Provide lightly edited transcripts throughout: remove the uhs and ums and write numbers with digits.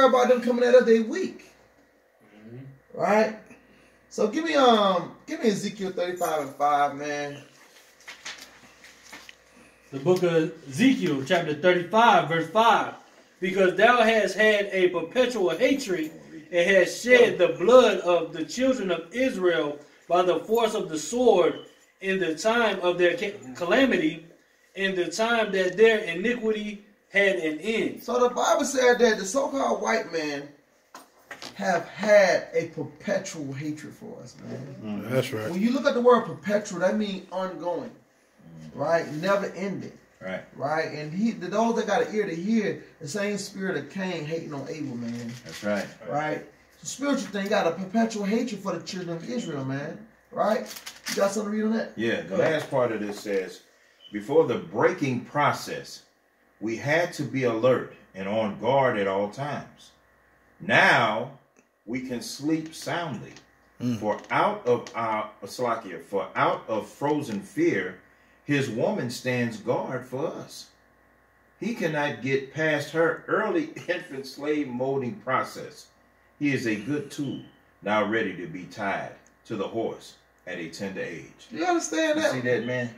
about them coming at us, they weak. Right? So give me Ezekiel 35:5, man. The book of Ezekiel, chapter 35, verse 5. Because thou hast had a perpetual hatred and hast shed the blood of the children of Israel by the force of the sword in the time of their calamity, in the time that their iniquity had an end. So the Bible said that the so-called white man have had a perpetual hatred for us, man. That's right. When you look at the word perpetual, that means ongoing, right? Never ending. Right. Right? And those that got an ear to hear, the same spirit of Cain hating on Abel, man. That's right. Right? The spiritual thing got a perpetual hatred for the children of Israel, man. Right? You got something to read on that? Yeah, the last part of this says, before the breaking process, we had to be alert and on guard at all times. Now we can sleep soundly. For out of frozen fear, his woman stands guard for us. He cannot get past her early infant slave molding process. He is a good tool, now ready to be tied to the horse at a tender age. You understand that? You see that, man?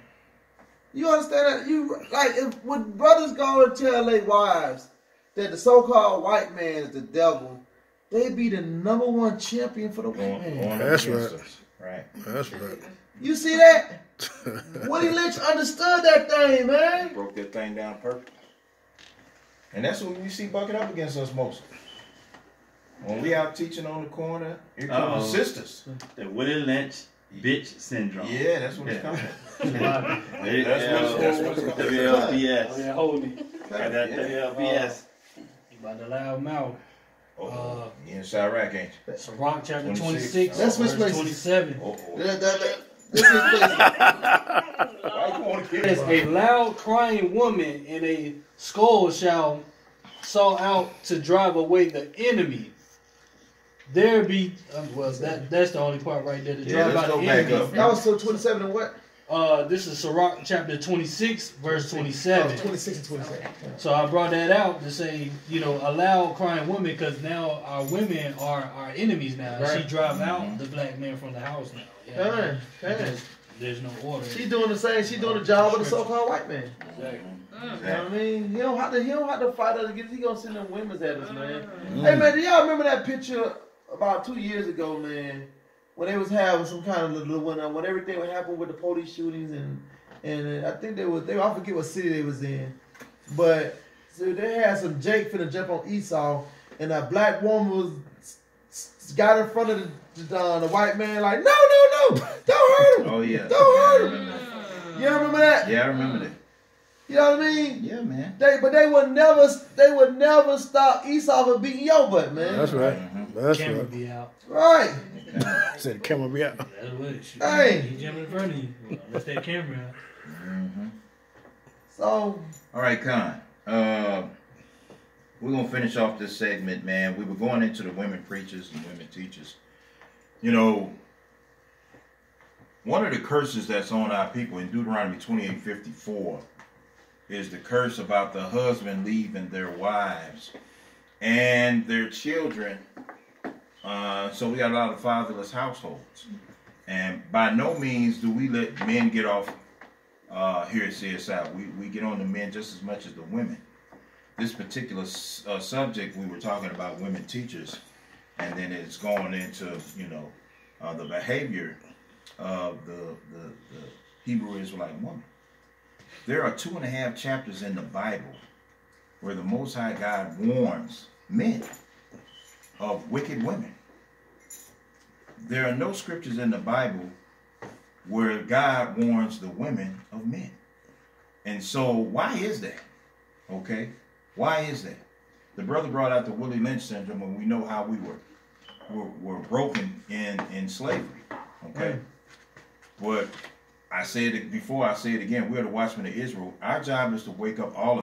You understand that? You like when brothers go and tell their wives that the so-called white man is the devil, they be the #1 champion for the white man. That's right. Us. Right. That's right. You see that? Willie Lynch understood that thing, man. Broke that thing down perfect. And that's what you see bucking up against us most. When we out teaching on the corner, here come the sisters. The Willie Lynch bitch syndrome. Yeah, that's what it's coming. That's what it's coming. WLBS. Oh, yeah, hold me. Got that WLBS. You about the loud mouth. You in Chirac, ain't you? Sirach chapter 26, That's which verse place? 27. This is places. Why you want to As a loud crying woman and a skull shall saw out to drive away the enemy. There be that's the only part right there to drive out the enemy. That was so 27 and what? This is Sirach chapter 26, verse 27. 26 and 27. So I brought that out to say, a loud crying woman, because now our women are our enemies now. Right. She drive out the black man from the house now. Yeah. There's no order. She's doing the same. She's doing the job of the so-called white man. Exactly. You know what I mean? He don't have to fight us against. He gonna send them women's at us, man. Hey man, do y'all remember that picture about 2 years ago, man? When they was having some kind of little when everything would happen with the police shootings and I think I forget what city they was in, but so they had some Jake finna jump on Esau, and that black woman got in front of the white man like, no, don't hurt him. Oh yeah, don't hurt him. You remember that? Yeah, I remember that. You know what I mean? Yeah, man. They would never stop Esau from beating your butt, man. That's right. That's Camera right. be out. Right. Said the camera be out. That's what it should Hey. be. He jumping in front of you. That's that camera out. So. All right, Con. We're gonna finish off this segment, man. We were going into the women preachers and women teachers. One of the curses that's on our people in Deuteronomy 28:54 is the curse about the husband leaving their wives and their children. So we got a lot of fatherless households. And by no means do we let men get off here at CSI. We get on the men just as much as the women. This particular subject, we were talking about women teachers, and then it's going into, the behavior of the Hebrew Israelite woman. There are 2.5 chapters in the Bible where the Most High God warns men of wicked women. There are no scriptures in the Bible where God warns the women of men. And so why is that? Okay? Why is that? The brother brought out the Willie Lynch syndrome, and we know how we were broken in slavery. Okay? But I said it before, I say it again, we're the watchmen of Israel. Our job is to wake up all of